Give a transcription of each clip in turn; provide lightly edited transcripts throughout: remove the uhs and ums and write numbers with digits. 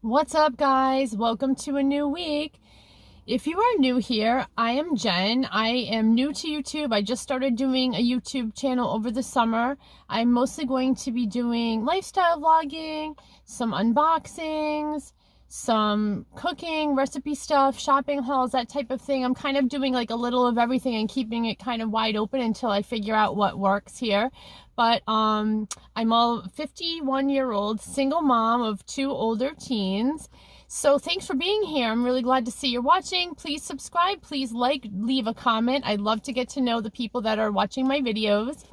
What's up, guys? Welcome to a new week. If you are new here, I am Jen. I am new to YouTube. I just started doing a YouTube channel over the summer. I'm mostly going to be doing lifestyle vlogging, some unboxings, some cooking, recipe stuff, shopping hauls, that type of thing. I'm kind of doing like a little of everything and keeping it kind of wide open until I figure out what works here. But I'm a 51-year-old single mom of 2 older teens. So thanks for being here. I'm really glad to see you're watching. Please subscribe. Please like, leave a comment. I'd love to get to know the people that are watching my videos.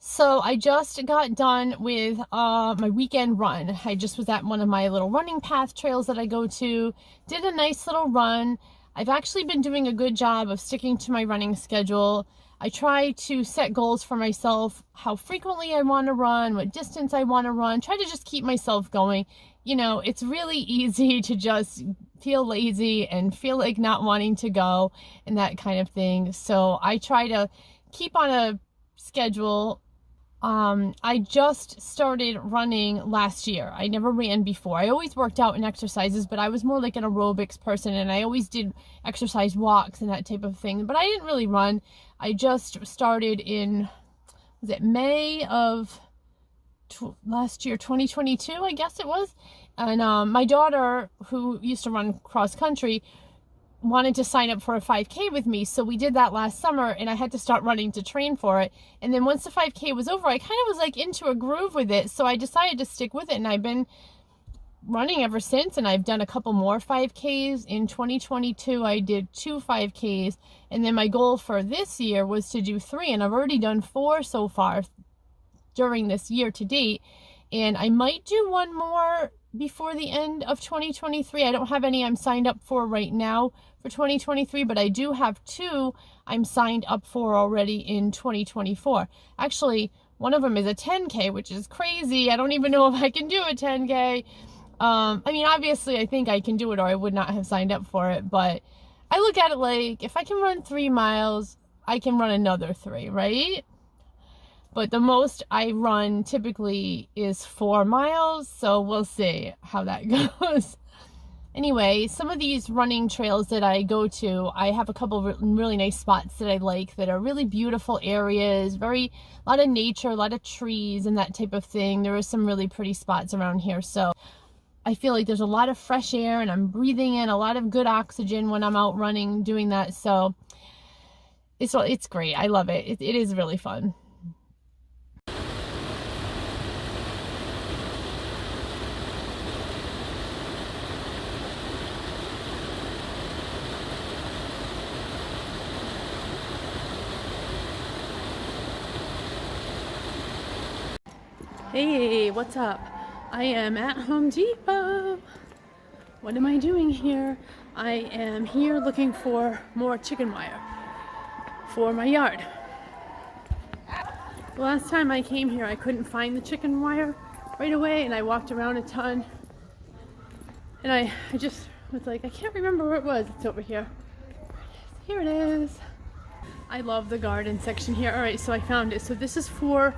So I just got done with my weekend run. I just was at one of my little running path trails that I go to. Did a nice little run. I've actually been doing a good job of sticking to my running schedule. I try to set goals for myself, how frequently I want to run, what distance I want to run, try to just keep myself going. You know, it's really easy to just feel lazy and feel like not wanting to go and that kind of thing. So I try to keep on a schedule. I just started running last year. I never ran before. I always worked out in exercises, but I was more like an aerobics person, and I always did exercise walks and that type of thing, but I didn't really run. I just started in, was it May of last year, 2022, I guess it was. And my daughter, who used to run cross country, wanted to sign up for a 5K with me, so we did that last summer, and I had to start running to train for it. And then once the 5K was over, I kind of was like into a groove with it, so I decided to stick with it, and I've been running ever since. And I've done a couple more 5Ks. In 2022 I did 2 5Ks, and then my goal for this year was to do 3, and I've already done 4 so far during this year to date, and I might do 1 more before the end of 2023. I don't have any I'm signed up for right now for 2023, but I do have 2 I'm signed up for already in 2024. Actually, one of them is a 10K, which is crazy. I don't even know if I can do a 10K. I mean, obviously I think I can do it, or I would not have signed up for it, but I look at it like, if I can run 3 miles, I can run another 3, right? But the most I run typically is 4 miles, so we'll see how that goes. Anyway, some of these running trails that I go to, I have a couple of really nice spots that I like that are really beautiful areas, a lot of nature, a lot of trees and that type of thing. There are some really pretty spots around here, so I feel like there's a lot of fresh air, and I'm breathing in a lot of good oxygen when I'm out running doing that. So it's great. I love it. It is really fun. Hey, what's up? I am at Home Depot. What am I doing here? I am here looking for more chicken wire for my yard. The last time I came here, I couldn't find the chicken wire right away, and I walked around a ton, and I just was like, I can't remember where it was. It's over here. Here it is. I love the garden section here. All right, so I found it. So this is for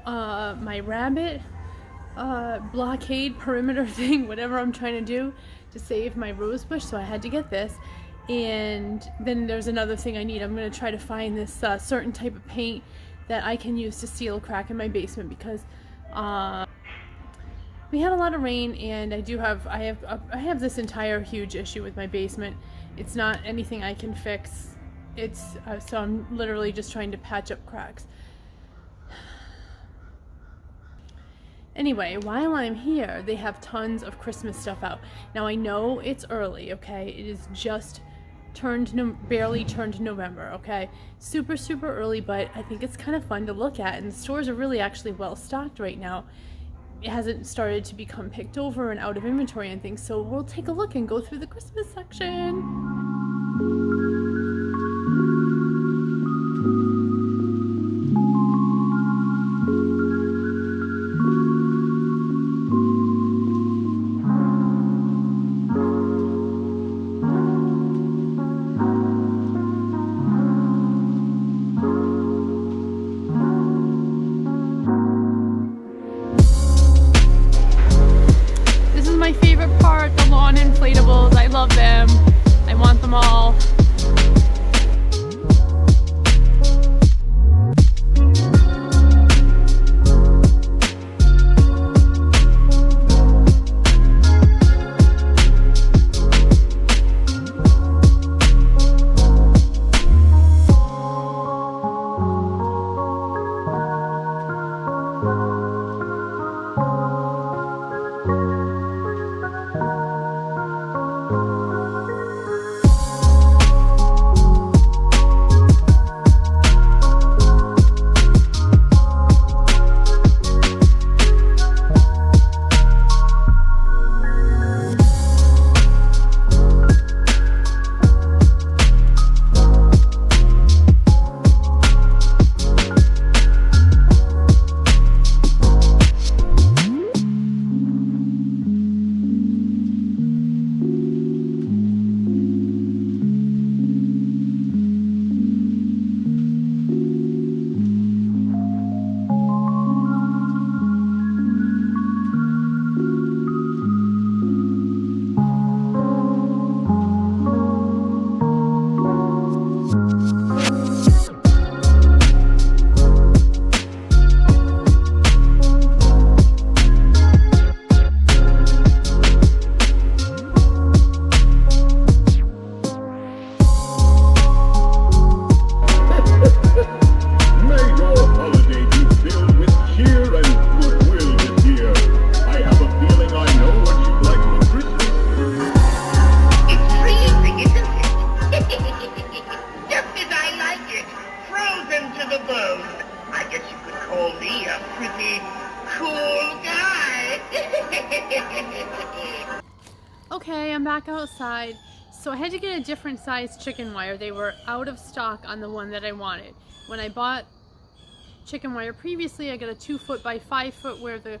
my rabbit blockade perimeter thing, whatever I'm trying to do to save my rose bush. So I had to get this. And then there's another thing I need. I'm going to try to find this certain type of paint that I can use to seal a crack in my basement, because we had a lot of rain, and I have this entire huge issue with my basement. It's not anything I can fix. It's so I'm literally just trying to patch up cracks. Anyway, while I'm here, they have tons of Christmas stuff out. Now, I know it's early, okay? It is just barely turned November, okay? Super, super early, but I think it's kind of fun to look at, and the stores are really actually well stocked right now. It hasn't started to become picked over and out of inventory and things, so we'll take a look and go through the Christmas section. my favorite them all. Okay, I'm back outside. So I had to get a different size chicken wire. They were out of stock on the one that I wanted. When I bought chicken wire previously, I got a 2 foot by 5 foot where the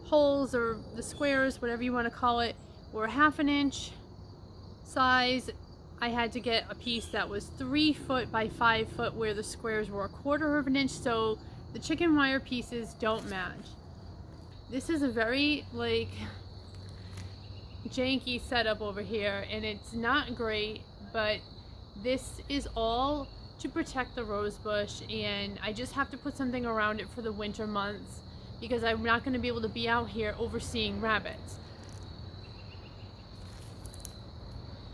holes or the squares, whatever you want to call it, were 1/2 inch size. I had to get a piece that was 3 foot by 5 foot where the squares were 1/4 inch, so the chicken wire pieces don't match. This is a very janky setup over here, and it's not great, but this is all to protect the rose bush, and I just have to put something around it for the winter months because I'm not going to be able to be out here overseeing rabbits.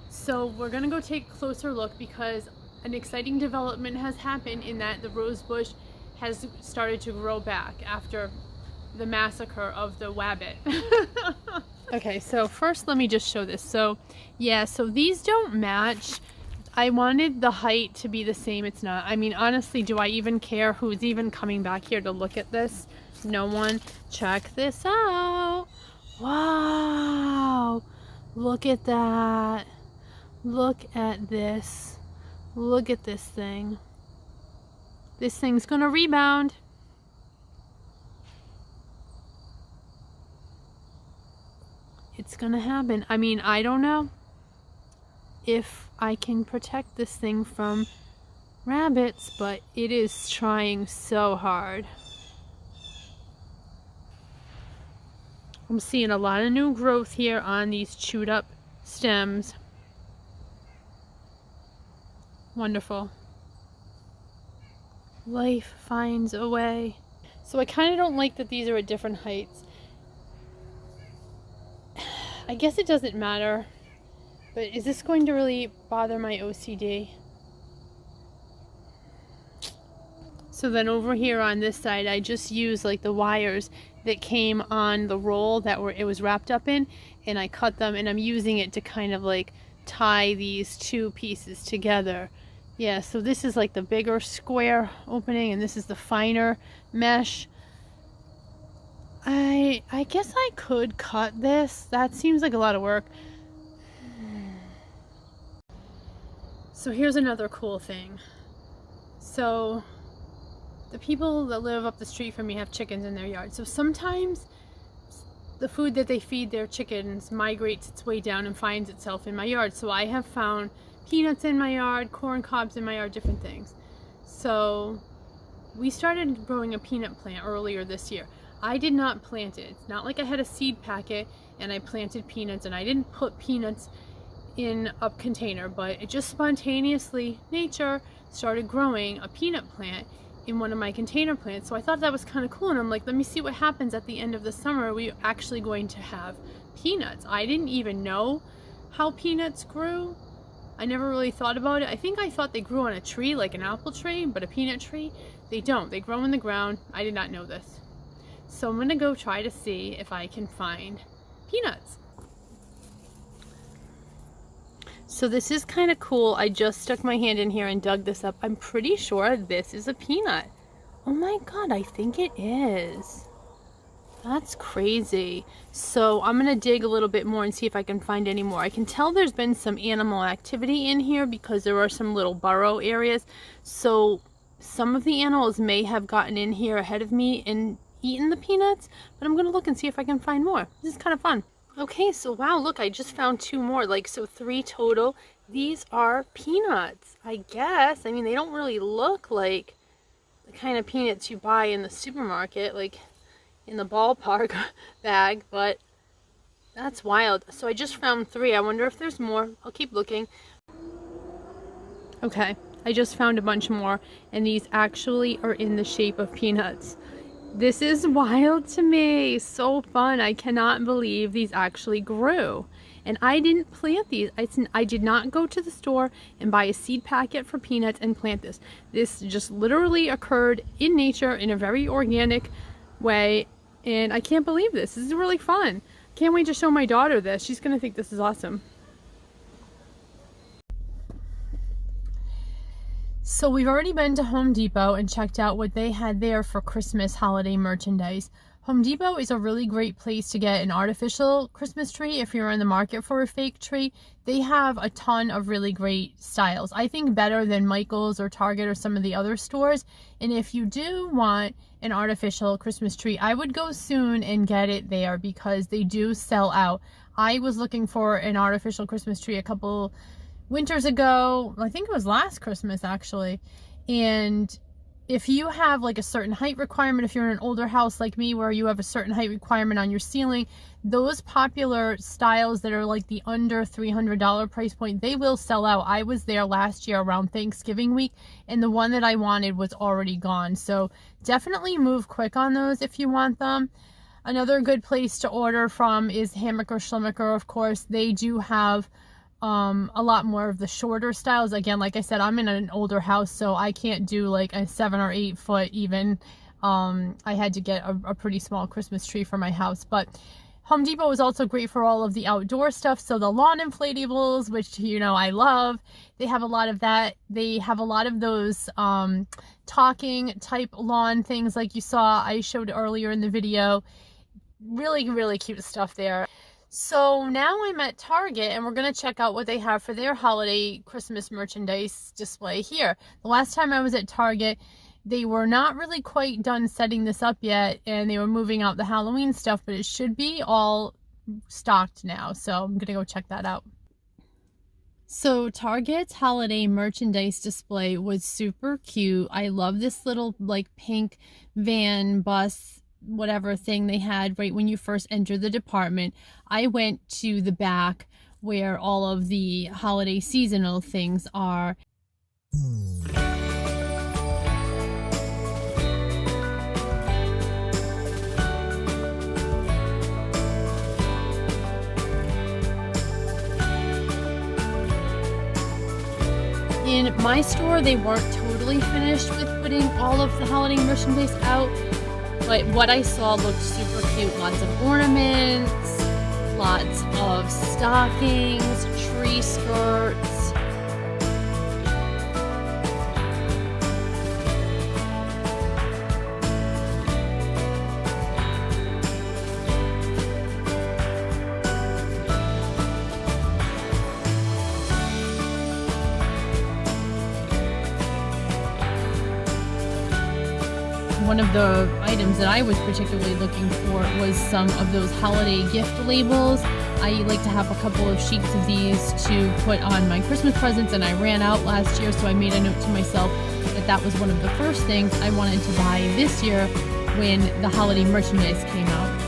So we're going to go take a closer look because an exciting development has happened in that the rose bush has started to grow back after the massacre of the wabbit. Okay, so first let me just show this. So yeah, so these don't match. I wanted the height to be the same. It's not. I mean, honestly, do I even care who's even coming back here to look at this? No one. Check this out. Wow. Look at that. Look at this. Look at this thing. This thing's gonna rebound. It's gonna happen. I mean, I don't know if I can protect this thing from rabbits, but it is trying so hard. I'm seeing a lot of new growth here on these chewed up stems. Wonderful. Life finds a way. So I kind of don't like that these are at different heights. I guess it doesn't matter, but is this going to really bother my OCD? So then over here on this side, I just used like the wires that came on the roll that it was wrapped up in, and I cut them, and I'm using it to kind of like tie these two pieces together. Yeah, so this is like the bigger square opening, and this is the finer mesh. I guess I could cut this. That seems like a lot of work. So here's another cool thing. So the people that live up the street from me have chickens in their yard. So sometimes the food that they feed their chickens migrates its way down and finds itself in my yard. So I have found peanuts in my yard, corn cobs in my yard, different things. So we started growing a peanut plant earlier this year. I did not plant it. It's not like I had a seed packet and I planted peanuts, and I didn't put peanuts in a container, but it just spontaneously, nature started growing a peanut plant in one of my container plants. So I thought that was kind of cool, and I'm like, let me see what happens at the end of the summer. We're actually going to have peanuts. I didn't even know how peanuts grew. I never really thought about it. I think I thought they grew on a tree, like an apple tree, but a peanut tree, they don't. They grow in the ground. I did not know this. So I'm gonna go try to see if I can find peanuts. So this is kind of cool. I just stuck my hand in here and dug this up. I'm pretty sure this is a peanut. Oh my God, I think it is. That's crazy. So I'm gonna dig a little bit more and see if I can find any more. I can tell there's been some animal activity in here because there are some little burrow areas. So some of the animals may have gotten in here ahead of me and eaten the peanuts, but I'm gonna look and see if I can find more. This is kind of fun. Okay, so wow, look, I just found 2 more, like, so 3 total. These are peanuts, I guess. I mean, they don't really look like the kind of peanuts you buy in the supermarket, like in the ballpark bag, but that's wild. So I just found 3. I wonder if there's more. I'll keep looking. Okay, I just found a bunch more, and these actually are in the shape of peanuts. This is wild to me. So fun. I cannot believe these actually grew. And I didn't plant these. I did not go to the store and buy a seed packet for peanuts and plant this. This just literally occurred in nature in a very organic way. And I can't believe this. This is really fun. Can't wait to show my daughter this. She's going to think this is awesome. So we've already been to Home Depot and checked out what they had there for Christmas holiday merchandise. Home Depot is a really great place to get an artificial Christmas tree if you're in the market for a fake tree. They have a ton of really great styles. I think better than Michael's or Target or some of the other stores. And if you do want an artificial Christmas tree, I would go soon and get it there because they do sell out. I was looking for an artificial Christmas tree a couple winters ago. I think it was last Christmas actually. And if you have like a certain height requirement, if you're in an older house like me where you have a certain height requirement on your ceiling, those popular styles that are like the under $300 price point, they will sell out. I was there last year around Thanksgiving week, and the one that I wanted was already gone. So definitely move quick on those if you want them. Another good place to order from is Hammacher Schlemmacher, of course. They do have a lot more of the shorter styles. Again, like I said, I'm in an older house, so I can't do like a 7 or 8 foot even. I had to get a pretty small Christmas tree for my house. But Home Depot is also great for all of the outdoor stuff. So the lawn inflatables, which, you know, I love, they have a lot of that. They have a lot of those talking type lawn things like you saw I showed earlier in the video. Really, really cute stuff there. So now I'm at Target and we're going to check out what they have for their holiday Christmas merchandise display here. The last time I was at Target, they were not really quite done setting this up yet and they were moving out the Halloween stuff, but it should be all stocked now. So I'm going to go check that out. So Target's holiday merchandise display was super cute. I love this little like pink van bus whatever thing they had right when you first enter the department. I went to the back where all of the holiday seasonal things are. In my store, they weren't totally finished with putting all of the holiday merchandise out, but what I saw looked super cute. Lots of ornaments, lots of stockings, tree skirts. One of the items that I was particularly looking for was some of those holiday gift labels. I like to have a couple of sheets of these to put on my Christmas presents, and I ran out last year, so I made a note to myself that that was one of the first things I wanted to buy this year when the holiday merchandise came out.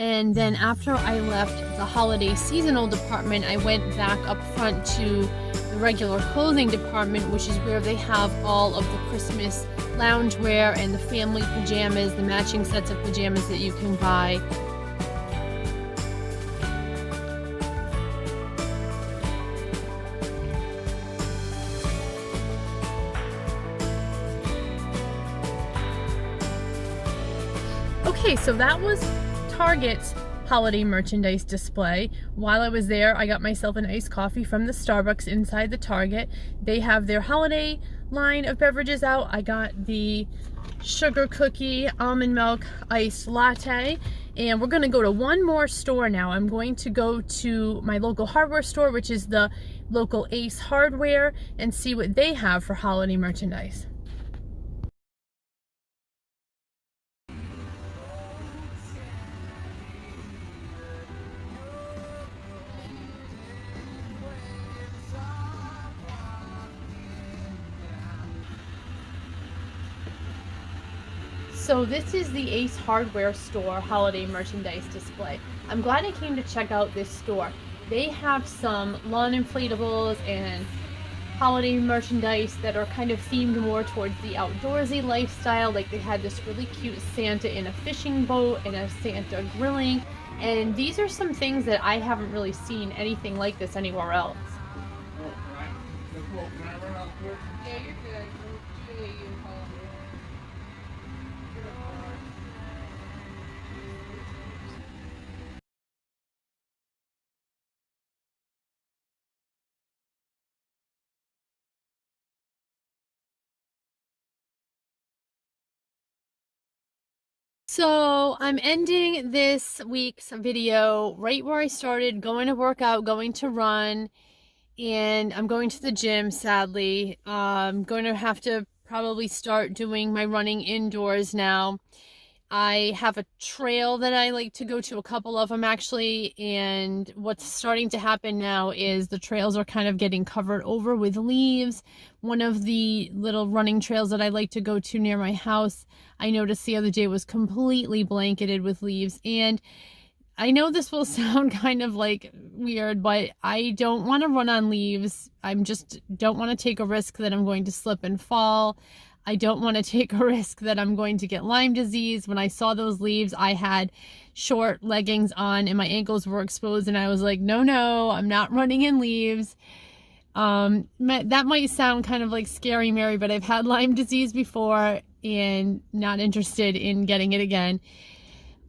And then after I left the holiday seasonal department, I went back up front to the regular clothing department, which is where they have all of the Christmas loungewear and the family pajamas, the matching sets of pajamas that you can buy. Okay, so that was Target's holiday merchandise display. While I was there, I got myself an iced coffee from the Starbucks inside the Target. They have their holiday line of beverages out. I got the sugar cookie almond milk iced latte, and we're gonna go to one more store now. I'm going to go to my local hardware store, which is the local Ace Hardware, and see what they have for holiday merchandise. So this is the Ace Hardware store holiday merchandise display. I'm glad I came to check out this store. They have some lawn inflatables and holiday merchandise that are kind of themed more towards the outdoorsy lifestyle. Like they had this really cute Santa in a fishing boat and a Santa grilling. And these are some things that I haven't really seen anything like this anywhere else. Yeah, you're good. Julia, you call me. So I'm ending this week's video right where I started, going to work out, going to run, and I'm going to the gym, sadly. I'm going to have to probably start doing my running indoors now. I have a trail that I like to go to, a couple of them actually, and what's starting to happen now is the trails are kind of getting covered over with leaves. One of the little running trails that I like to go to near my house, I noticed the other day, was completely blanketed with leaves. And I know this will sound kind of like weird, but I don't want to run on leaves. I'm just don't want to take a risk that I'm going to slip and fall. I don't want to take a risk that I'm going to get Lyme disease. When I saw those leaves, I had short leggings on and my ankles were exposed, and I was like, no, I'm not running in leaves. That might sound kind of like Scary Mary, but I've had Lyme disease before and not interested in getting it again.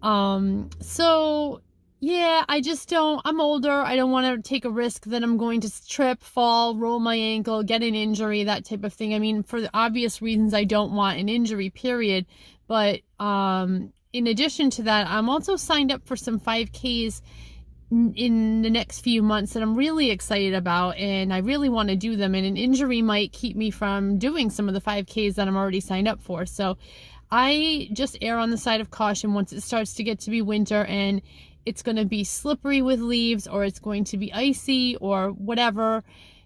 So yeah, I'm older. I don't want to take a risk that I'm going to trip, fall, roll my ankle, get an injury, that type of thing. I mean, for the obvious reasons, I don't want an injury, period. But, in addition to that, I'm also signed up for some 5Ks in the next few months that I'm really excited about, and I really want to do them, and an injury might keep me from doing some of the 5Ks that I'm already signed up for. So I just err on the side of caution once it starts to get to be winter and it's going to be slippery with leaves, or it's going to be icy, or whatever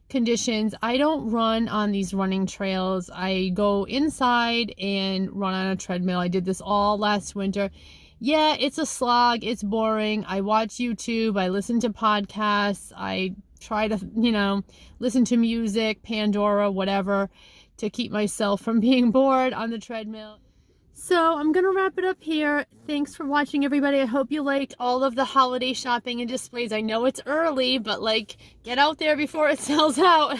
conditions. I don't run on these running trails. I go inside and run on a treadmill. I did this all last winter. Yeah, it's a slog. It's boring. I watch YouTube. I listen to podcasts. I try to, listen to music, Pandora, whatever, to keep myself from being bored on the treadmill. So I'm going to wrap it up here. Thanks for watching, everybody. I hope you liked all of the holiday shopping and displays. I know it's early, but get out there before it sells out.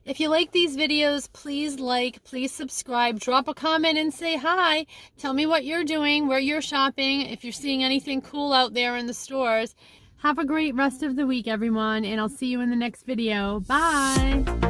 If you like these videos, please please subscribe, drop a comment and say hi. Tell me what you're doing, where you're shopping, if you're seeing anything cool out there in the stores. Have a great rest of the week, everyone, and I'll see you in the next video. Bye.